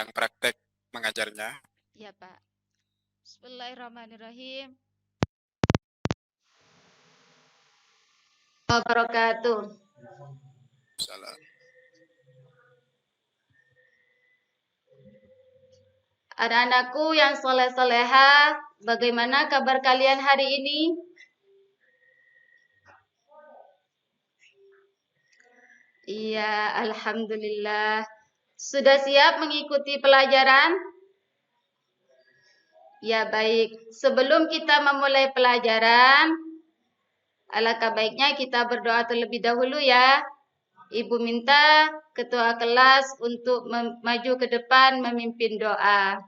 yang praktek mengajarnya. Ya, Pak. Bismillahirrahmanirrahim. Wabarakatuh. Salam. Anak-anakku yang soleh-soleha, bagaimana kabar kalian hari ini? Iya, alhamdulillah. Sudah siap mengikuti pelajaran? Ya, baik. Sebelum kita memulai pelajaran, alangkah baiknya kita berdoa terlebih dahulu ya. Ibu minta ketua kelas untuk maju ke depan memimpin doa.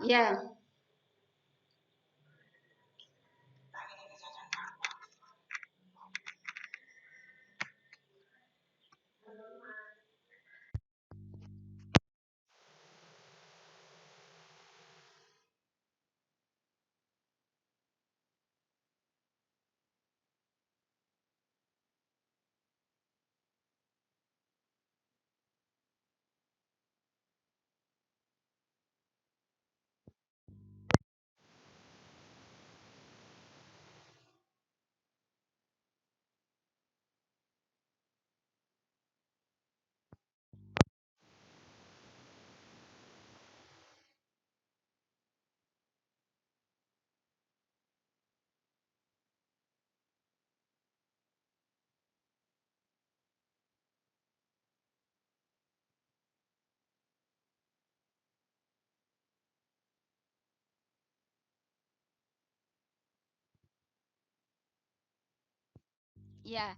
Ya. Ya.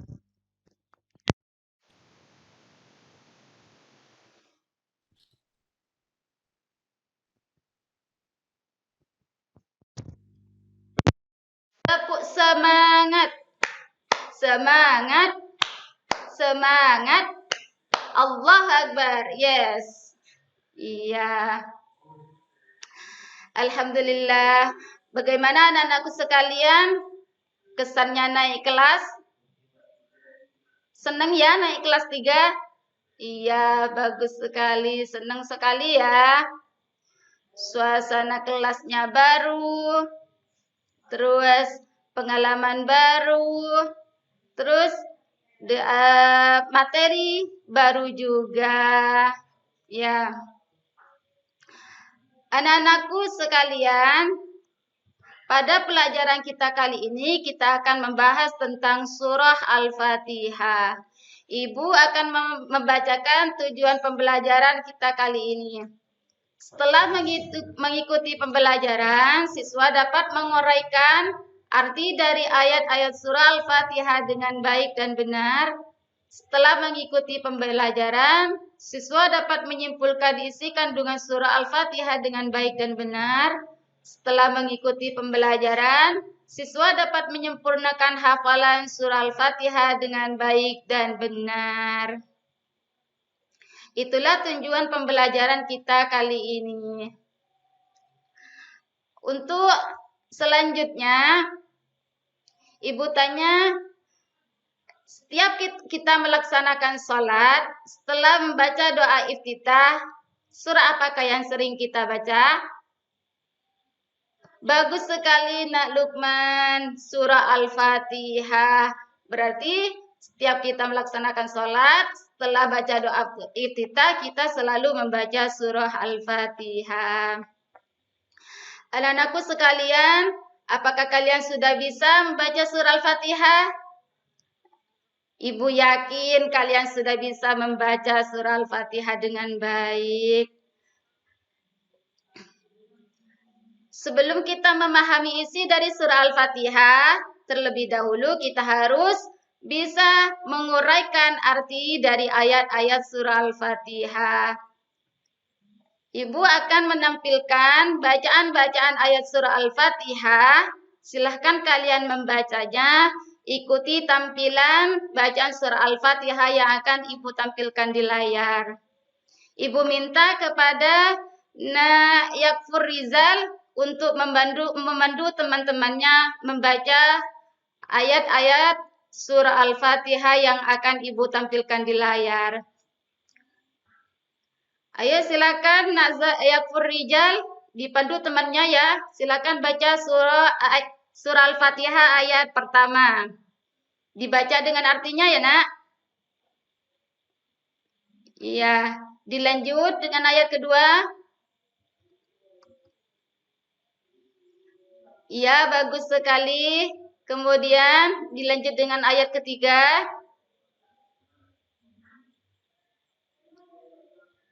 Tepuk semangat. Semangat. Semangat. Allah Akbar. Yes. Iya. Alhamdulillah. Bagaimana anak-anakku sekalian? Kesannya naik kelas? Senang ya naik kelas 3? Iya, bagus sekali. Senang sekali ya. Suasana kelasnya baru. Terus pengalaman baru. Terus materi baru juga. Ya. Anak-anakku sekalian, pada pelajaran kita kali ini kita akan membahas tentang surah Al-Fatihah. Ibu akan membacakan tujuan pembelajaran kita kali ini. Setelah mengikuti pembelajaran, siswa dapat menguraikan arti dari ayat-ayat surah Al-Fatihah dengan baik dan benar. Setelah mengikuti pembelajaran, siswa dapat menyimpulkan isi kandungan surah Al-Fatihah dengan baik dan benar. Setelah mengikuti pembelajaran, siswa dapat menyempurnakan hafalan surah Al-Fatihah dengan baik dan benar. Itulah tujuan pembelajaran kita kali ini. Untuk selanjutnya, Ibu tanya, setiap kita melaksanakan sholat, setelah membaca doa iftitah, surah apakah yang sering kita baca? Bagus sekali Nak Lukman, surah Al-Fatihah. Berarti setiap kita melaksanakan sholat, setelah baca doa iftitah, kita selalu membaca surah Al-Fatihah. Anak-anakku sekalian, apakah kalian sudah bisa membaca surah Al-Fatihah? Ibu yakin kalian sudah bisa membaca surah Al-Fatihah dengan baik. Sebelum kita memahami isi dari surah Al-Fatihah, terlebih dahulu kita harus bisa menguraikan arti dari ayat-ayat surah Al-Fatihah. Ibu akan menampilkan bacaan-bacaan ayat surah Al-Fatihah. Silahkan kalian membacanya. Ikuti tampilan bacaan surah Al-Fatihah yang akan Ibu tampilkan di layar. Ibu minta kepada Nah, yakfur Rizal untuk memandu teman-temannya membaca ayat-ayat surah Al-Fatihah yang akan Ibu tampilkan di layar. Ayo silakan yakfur Rizal dipandu temannya ya. Silakan baca surah Al-Fatihah ayat pertama. Dibaca dengan artinya ya, Nak. Iya, dilanjut dengan ayat kedua. Iya, bagus sekali. Kemudian dilanjut dengan ayat ketiga.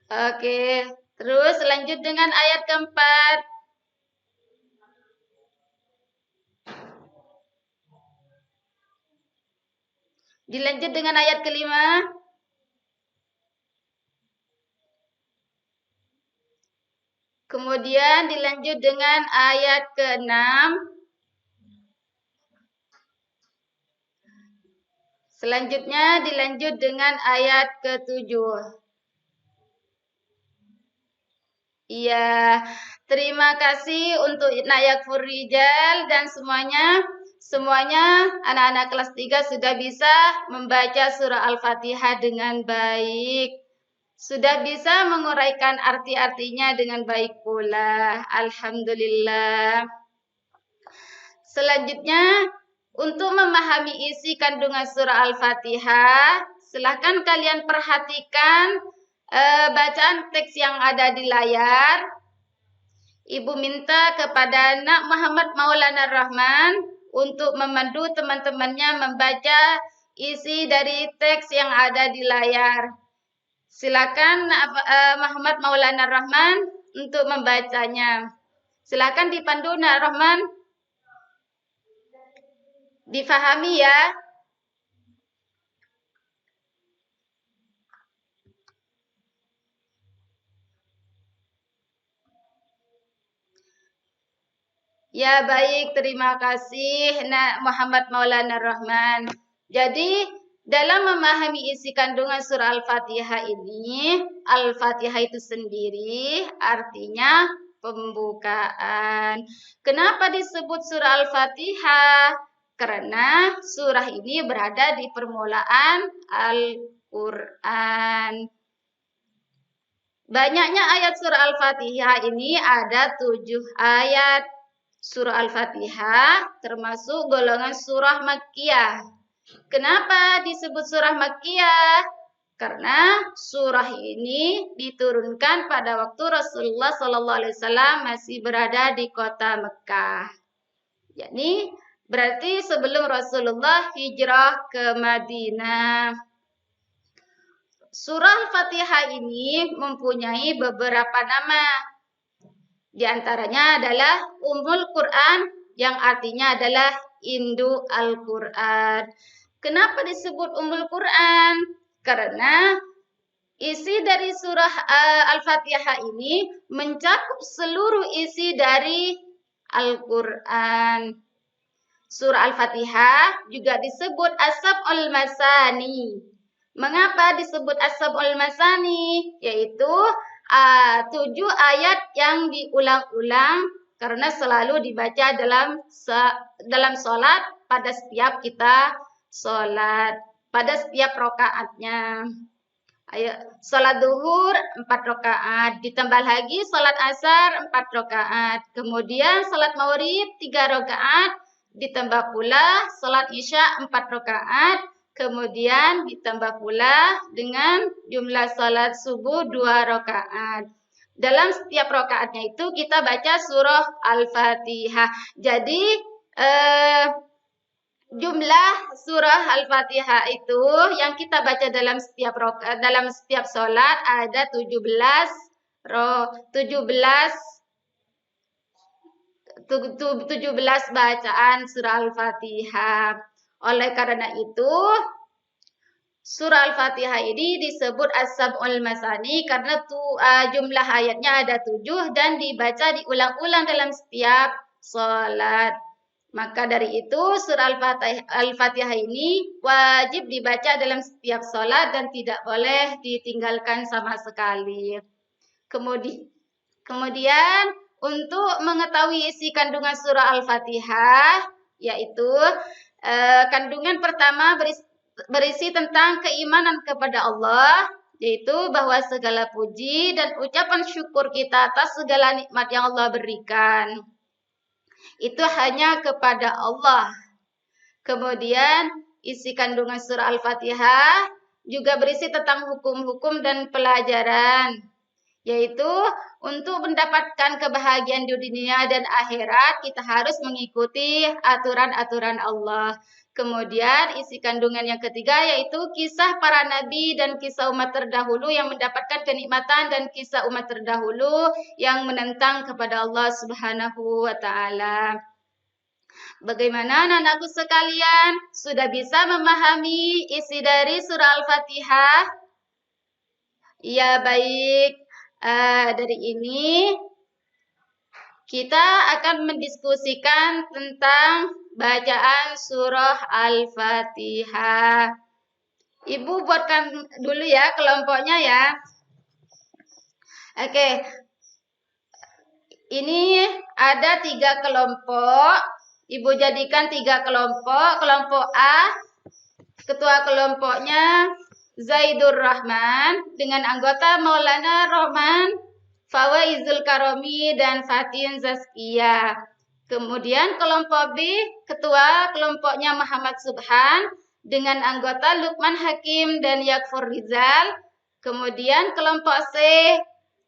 Oke, terus lanjut dengan ayat keempat. Dilanjut dengan ayat kelima. Kemudian dilanjut dengan ayat ke-6. Selanjutnya dilanjut dengan ayat ke-7. Iya, terima kasih untuk Yakfur Rijal dan semuanya. Semuanya anak-anak kelas 3 sudah bisa membaca surah Al-Fatihah dengan baik. Sudah bisa menguraikan arti-artinya dengan baik pula. Alhamdulillah. Selanjutnya, untuk memahami isi kandungan surah Al-Fatihah, silahkan kalian perhatikan bacaan teks yang ada di layar. Ibu minta kepada Nak Muhammad Maulana Rahman untuk memandu teman-temannya membaca isi dari teks yang ada di layar. Silakan Muhammad Maulana Rahman untuk membacanya. Silakan dipandu Nak Rahman. Difahami ya. Ya baik, terima kasih Nak Muhammad Maulana Rahman. Jadi dalam memahami isi kandungan surah Al-Fatihah ini, Al-Fatihah itu sendiri artinya pembukaan. Kenapa disebut surah Al-Fatihah? Karena surah ini berada di permulaan Al-Quran. Banyaknya ayat surah Al-Fatihah ini ada 7 ayat. Surah Al-Fatihah termasuk golongan surah Makkiyah. Kenapa disebut surah Makkiyah? Karena surah ini diturunkan pada waktu Rasulullah SAW masih berada di kota Mekah. Jadi berarti sebelum Rasulullah hijrah ke Madinah. Surah Al-Fatihah ini mempunyai beberapa nama. Di antaranya adalah Ummul Quran yang artinya adalah induk Al-Quran. Kenapa disebut Ummul Quran? Karena isi dari surah Al-Fatihah ini mencakup seluruh isi dari Al-Quran. Surah Al-Fatihah juga disebut As-Sab'ul Masani. Mengapa disebut As-Sab'ul Masani? Yaitu 7 ayat yang diulang-ulang karena selalu dibaca dalam sholat pada setiap kita sholat, pada setiap rokaatnya. Ayo, sholat duhur 4 rokaat, ditambah lagi sholat asar 4 rokaat, kemudian sholat maghrib 3 rokaat, ditambah pula sholat isya 4 rokaat, kemudian ditambah pula dengan jumlah sholat subuh 2 rakaat. Dalam setiap rakaatnya itu kita baca surah Al-Fatihah. Jadi jumlah surah Al-Fatihah itu yang kita baca dalam setiap sholat ada 17 bacaan surah Al-Fatihah. Oleh karena itu, surah Al-Fatihah ini disebut As-Sab'ul Masani karena jumlah ayatnya ada 7 dan dibaca diulang-ulang dalam setiap sholat. Maka dari itu surah Al-Fatihah ini wajib dibaca dalam setiap sholat dan tidak boleh ditinggalkan sama sekali. Kemudian untuk mengetahui isi kandungan surah Al-Fatihah, yaitu kandungan pertama berisi tentang keimanan kepada Allah, yaitu bahwa segala puji dan ucapan syukur kita atas segala nikmat yang Allah berikan itu hanya kepada Allah. Kemudian isi kandungan surah Al-Fatihah juga berisi tentang hukum-hukum dan pelajaran, yaitu untuk mendapatkan kebahagiaan di dunia dan akhirat kita harus mengikuti aturan-aturan Allah. Kemudian isi kandungan yang ketiga yaitu kisah para nabi dan kisah umat terdahulu yang mendapatkan kenikmatan dan kisah umat terdahulu yang menentang kepada Allah Subhanahu wa taala. Bagaimana anak-anakku sekalian? Sudah bisa memahami isi dari surah Al-Fatihah? Ya, baik. Dari ini kita akan mendiskusikan tentang bacaan surah Al-Fatihah. Ibu buatkan dulu ya kelompoknya ya. Oke. Ini ada 3 kelompok. Ibu jadikan 3 kelompok. Kelompok A, ketua kelompoknya Zaidur Rahman dengan anggota Maulana Rohman, Fawaizul Karomi, dan Fatin Zaskia. Kemudian kelompok B, ketua kelompoknya Muhammad Subhan dengan anggota Lukman Hakim dan Yakfur Rizal. Kemudian kelompok C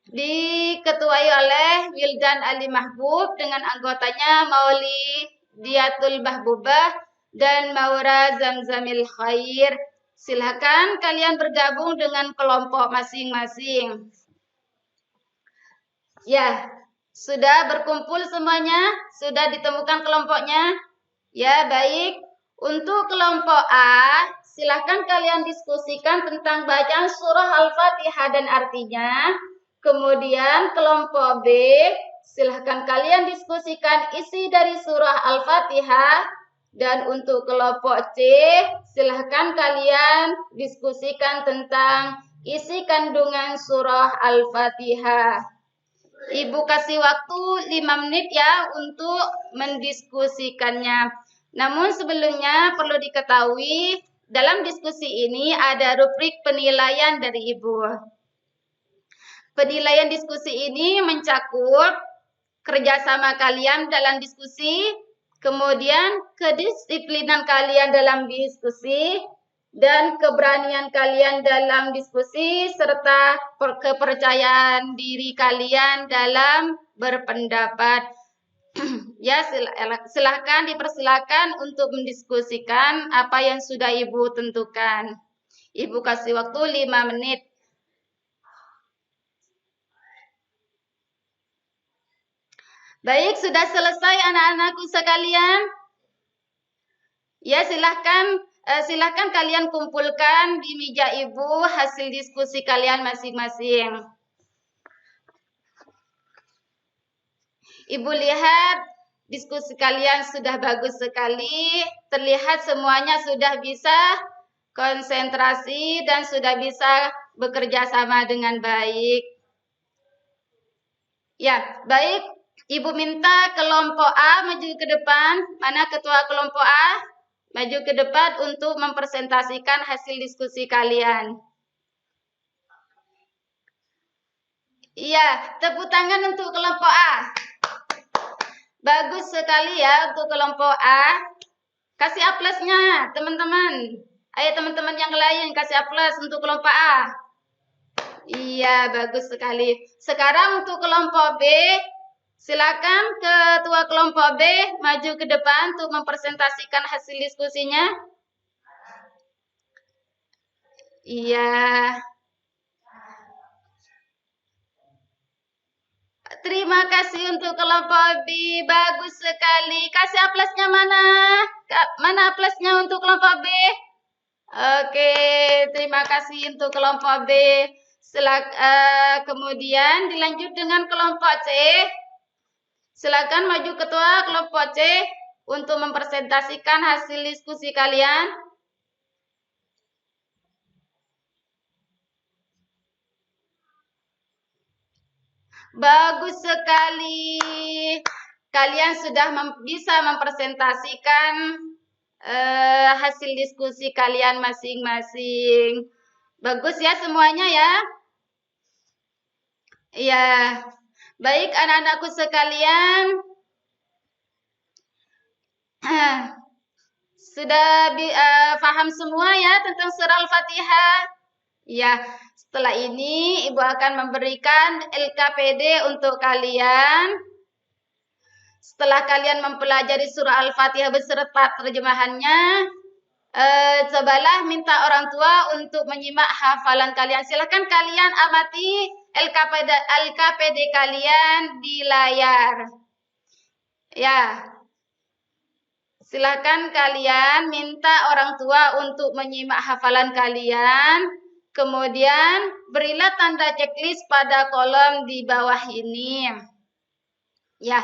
diketuai oleh Wildan Ali Mahbub dengan anggotanya Mauli Diatul Mahbubah dan Maura Zamzamil Khair. Silakan kalian bergabung dengan kelompok masing-masing. Ya, sudah berkumpul semuanya? Sudah ditemukan kelompoknya? Ya, baik. Untuk kelompok A, silakan kalian diskusikan tentang bacaan surah Al-Fatihah dan artinya. Kemudian kelompok B, silahkan kalian diskusikan isi dari surah Al-Fatihah. Dan untuk kelompok C, silahkan kalian diskusikan tentang isi kandungan surah Al-Fatihah. Ibu kasih waktu 5 menit ya untuk mendiskusikannya. Namun sebelumnya perlu diketahui, dalam diskusi ini ada rubrik penilaian dari Ibu. Penilaian diskusi ini mencakup kerjasama kalian dalam diskusi, kemudian kedisiplinan kalian dalam diskusi, dan keberanian kalian dalam diskusi, serta kepercayaan diri kalian dalam berpendapat. Ya, silahkan dipersilakan untuk mendiskusikan apa yang sudah Ibu tentukan. Ibu kasih waktu 5 menit. Baik, sudah selesai anak-anakku sekalian? Ya, silahkan kalian kumpulkan di meja Ibu hasil diskusi kalian masing-masing. Ibu lihat diskusi kalian sudah bagus sekali. Terlihat semuanya sudah bisa konsentrasi dan sudah bisa bekerja sama dengan baik. Ya, baik. Ibu minta kelompok A maju ke depan. Mana ketua kelompok A? Maju ke depan untuk mempresentasikan hasil diskusi kalian. Iya, tepuk tangan untuk kelompok A. Bagus sekali ya untuk kelompok A. Kasih aplausnya, teman-teman. Ayo teman-teman yang lain kasih aplaus untuk kelompok A. Iya, bagus sekali. Sekarang untuk kelompok B, silakan ketua kelompok B maju ke depan untuk mempresentasikan hasil diskusinya. Iya. Terima kasih untuk kelompok B. Bagus sekali. Kasih aplausnya mana? Mana aplausnya untuk kelompok B? Oke, terima kasih untuk kelompok B. Kemudian dilanjut dengan kelompok C. Silakan maju ketua kelompok C untuk mempresentasikan hasil diskusi kalian. Bagus sekali. Kalian sudah bisa mempresentasikan hasil diskusi kalian masing-masing. Bagus ya semuanya ya. Iya. Baik anak-anakku sekalian. Sudah paham semua ya tentang surah Al-Fatihah? Ya, setelah ini Ibu akan memberikan LKPD untuk kalian. Setelah kalian mempelajari surah Al-Fatihah beserta terjemahannya, cobalah minta orang tua untuk menyimak hafalan kalian. Silahkan kalian amati LKPD kalian di layar. Ya, silakan kalian minta orang tua untuk menyimak hafalan kalian. Kemudian berilah tanda checklist pada kolom di bawah ini. Ya.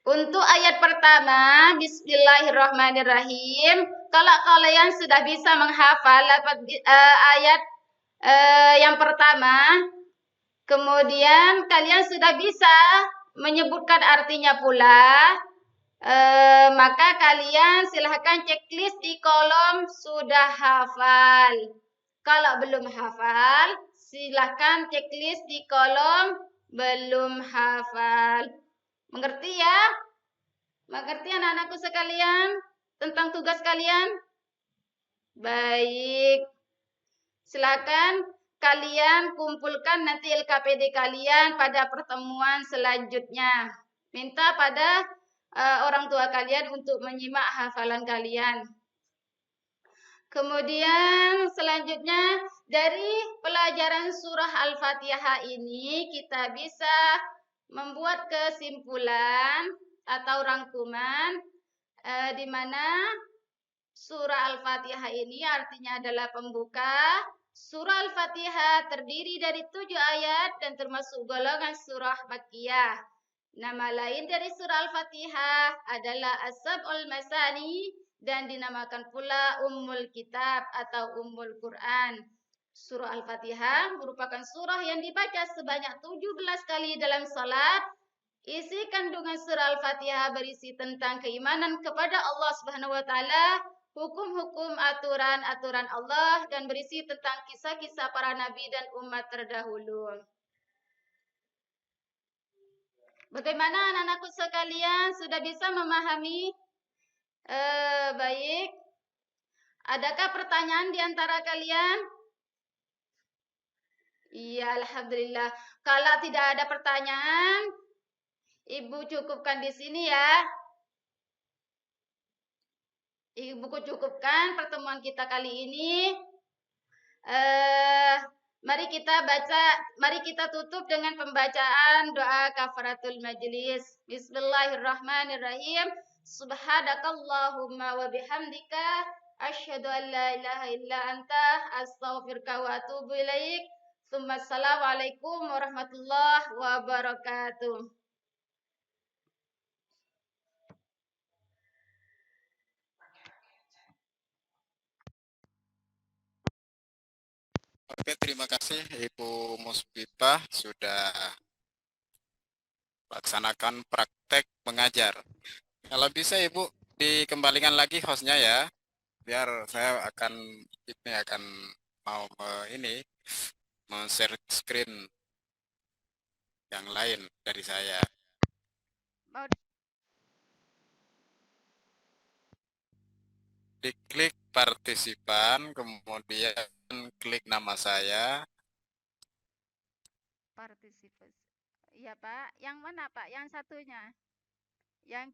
Untuk ayat pertama, Bismillahirrahmanirrahim. Kalau kalian sudah bisa menghafal ayat yang pertama, kemudian kalian sudah bisa menyebutkan artinya pula, maka kalian silahkan checklist di kolom sudah hafal. Kalau belum hafal, silahkan checklist di kolom belum hafal. Mengerti ya? Mengerti anak-anakku sekalian tentang tugas kalian? Baik. Silakan kalian kumpulkan nanti LKPD kalian pada pertemuan selanjutnya. Minta pada orang tua kalian untuk menyimak hafalan kalian. Kemudian selanjutnya dari pelajaran surah Al-Fatihah ini kita bisa membuat kesimpulan atau rangkuman di mana surah Al-Fatihah ini artinya adalah pembuka. Surah Al-Fatihah terdiri dari 7 ayat dan termasuk golongan surah Makkiyah. Nama lain dari surah Al-Fatihah adalah As-Sab'ul Masani dan dinamakan pula Ummul Kitab atau Ummul Quran. Surah Al-Fatihah merupakan surah yang dibaca sebanyak 17 kali dalam salat. Isi kandungan surah Al-Fatihah berisi tentang keimanan kepada Allah Subhanahu wa taala, hukum-hukum, aturan-aturan Allah, dan berisi tentang kisah-kisah para nabi dan umat terdahulu. Bagaimana anak-anakku sekalian sudah bisa memahami? Baik. Adakah pertanyaan di antara kalian? Iya, alhamdulillah. Kalau tidak ada pertanyaan, Ibu cukupkan di sini ya. Ibu cukupkan pertemuan kita kali ini. Mari kita tutup dengan pembacaan doa kafaratul majlis. Bismillahirrahmanirrahim. Subhanakallahumma wa bihamdika asyhadu an la ilaha illa anta astaghfiruka wa atubu ilaik. Assalamualaikum warahmatullahi wabarakatuh. Oke, terima kasih Ibu Musbibah sudah laksanakan praktek mengajar. Kalau bisa Ibu dikembalikan lagi hostnya ya, biar saya akan mau share screen yang lain dari saya. Diklik partisipan, kemudian klik nama saya. Partisipasi. Iya Pak, yang mana Pak? Yang satunya? Yang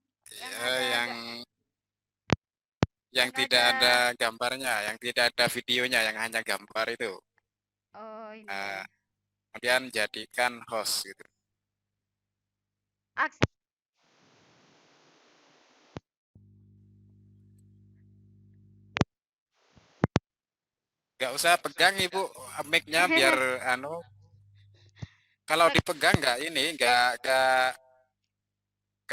yang tidak ada gambarnya, yang tidak ada videonya, yang hanya gambar itu. Oh, ini. Kemudian jadikan host gitu. Nggak usah pegang Ibu mic-nya biar kalau dipegang nggak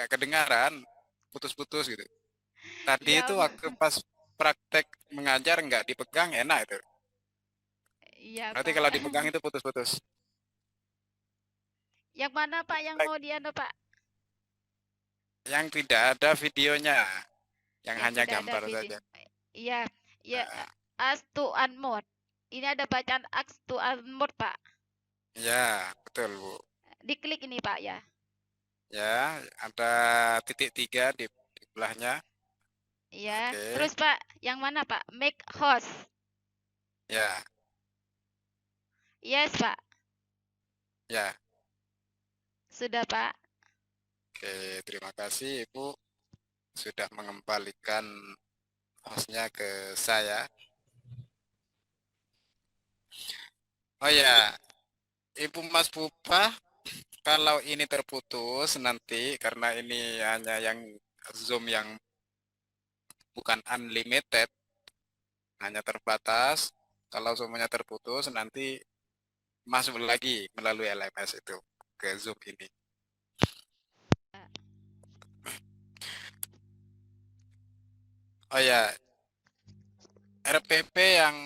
kedengaran, putus-putus gitu. Tadi Ya, itu waktu pas praktek mengajar nggak dipegang enak itu. Iya Berarti Pak. kalau dipegang itu putus-putus. Yang mana Pak yang mau dianu Pak? Yang tidak ada videonya, yang Yang hanya tidak ada gambar video. saja. Iya, ya Nah, as to unmode. Ini ada bacaan as to unmode Pak. ya, betul Bu. Diklik ini Pak ya. Ya, ada titik 3 di belahnya. Iya. Oke, Terus Pak, yang mana Pak? Make host. ya, Yes Pak. ya. Sudah Pak. Oke, terima kasih Ibu sudah mengembalikan hostnya ke saya. Oh ya, Ibu Mas Pupa, kalau ini terputus nanti karena ini hanya yang Zoom yang bukan unlimited, hanya terbatas. Kalau semuanya terputus nanti masuk lagi melalui LMS itu ke Zoom ini. Oh ya, RPP yang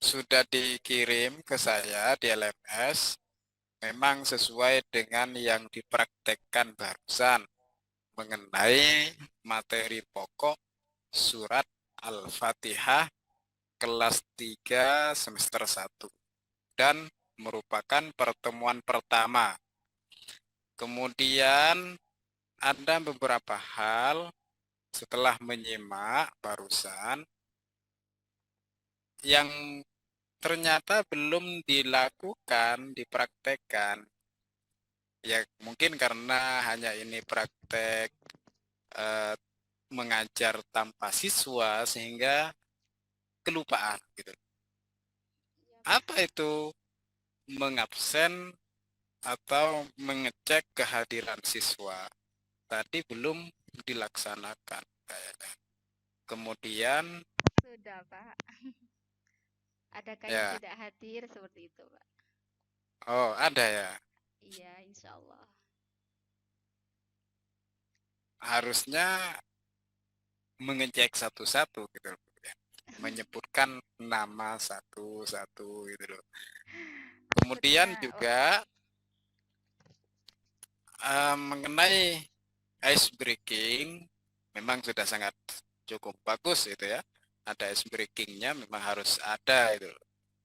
sudah dikirim ke saya di LMS memang sesuai dengan yang dipraktekkan barusan mengenai materi pokok surat Al-Fatihah kelas 3 semester 1 dan merupakan pertemuan pertama. Kemudian ada beberapa hal setelah menyimak barusan yang ternyata belum dilakukan, dipraktekkan. Ya mungkin karena hanya ini praktek eh, mengajar tanpa siswa sehingga kelupaan gitu. Apa itu mengabsen atau mengecek kehadiran siswa? Tadi belum dilaksanakan kayaknya. Kemudian Sudah Pak. Adakah yang ya, tidak hadir seperti itu Pak? oh ada ya. Iya, insya Allah. Harusnya mengecek satu-satu gitu loh. Menyebutkan nama satu-satu gitu loh. Kemudian Sebenarnya juga mengenai ice breaking memang sudah sangat cukup bagus itu ya. Ada ice breakingnya memang harus ada itu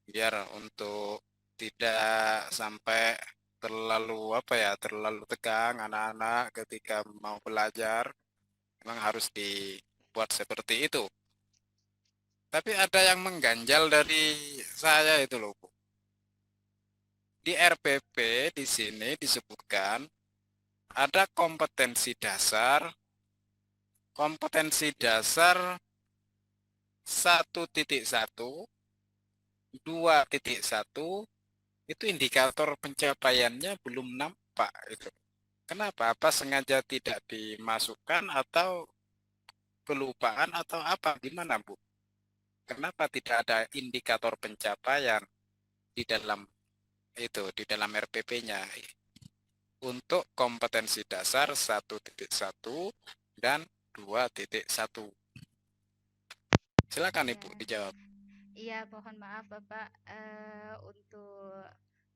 biar untuk tidak sampai terlalu apa ya terlalu tegang anak-anak ketika mau belajar memang harus dibuat seperti itu. Tapi ada yang mengganjal dari saya itu loh Bu. Di RPP di sini disebutkan ada kompetensi dasar 1.1, 2.1 itu indikator pencapaiannya belum nampak itu. Kenapa? Apa sengaja tidak dimasukkan atau kelupaan atau apa? Gimana, Bu? Kenapa tidak ada indikator pencapaian di dalam di dalam RPP-nya untuk kompetensi dasar 1.1 dan 2.1? Silakan iya. Ibu dijawab. Iya, mohon maaf Bapak, untuk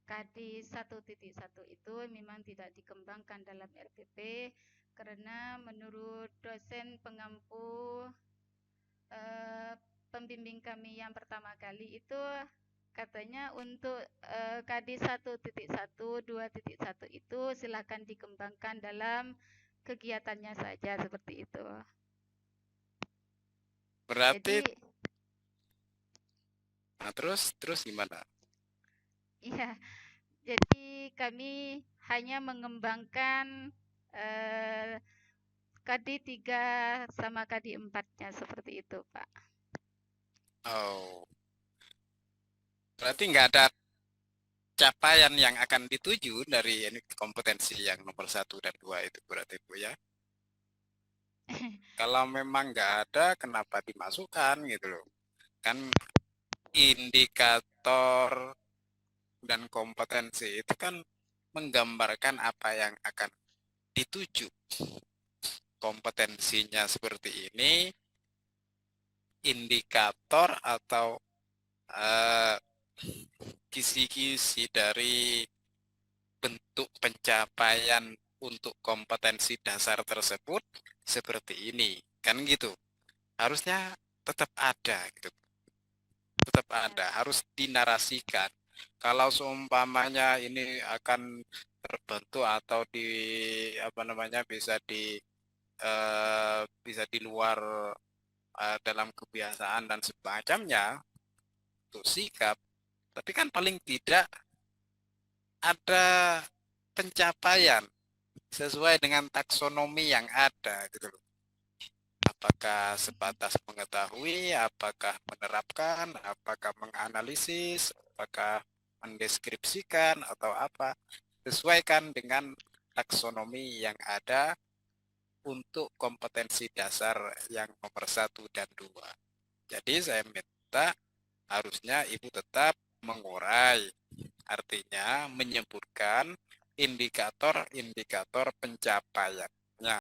KD 1.1 itu memang tidak dikembangkan dalam RPP karena menurut dosen pengampu eh, pembimbing kami yang pertama kali itu katanya untuk KD 1.1, 2.1 itu silakan dikembangkan dalam kegiatannya saja seperti itu. Berarti, Jadi, nah terus gimana? iya, jadi kami hanya mengembangkan KD 3 sama KD 4-nya seperti itu, Pak. Oh, berarti nggak ada capaian yang akan dituju dari ini kompetensi yang nomor 1 dan 2 itu berarti Bu ya. Kalau memang nggak ada, kenapa dimasukkan gitu loh. Kan indikator dan kompetensi itu kan menggambarkan apa yang akan dituju. Kompetensinya seperti ini, indikator atau eh, kisi-kisi dari bentuk pencapaian untuk kompetensi dasar tersebut seperti ini, kan gitu. Harusnya tetap ada gitu, tetap ada, harus dinarasikan. Kalau seumpamanya ini akan terbentuk atau di apa namanya bisa di luar dalam kebiasaan dan semacamnya untuk sikap, tapi kan paling tidak ada pencapaian sesuai dengan taksonomi yang ada gitu loh. Apakah sebatas mengetahui, apakah menerapkan, apakah menganalisis, apakah mendeskripsikan atau apa, sesuaikan dengan taksonomi yang ada untuk kompetensi dasar yang nomor 1 dan 2. Jadi saya minta harusnya Ibu tetap mengurai, artinya menyebutkan indikator-indikator pencapaian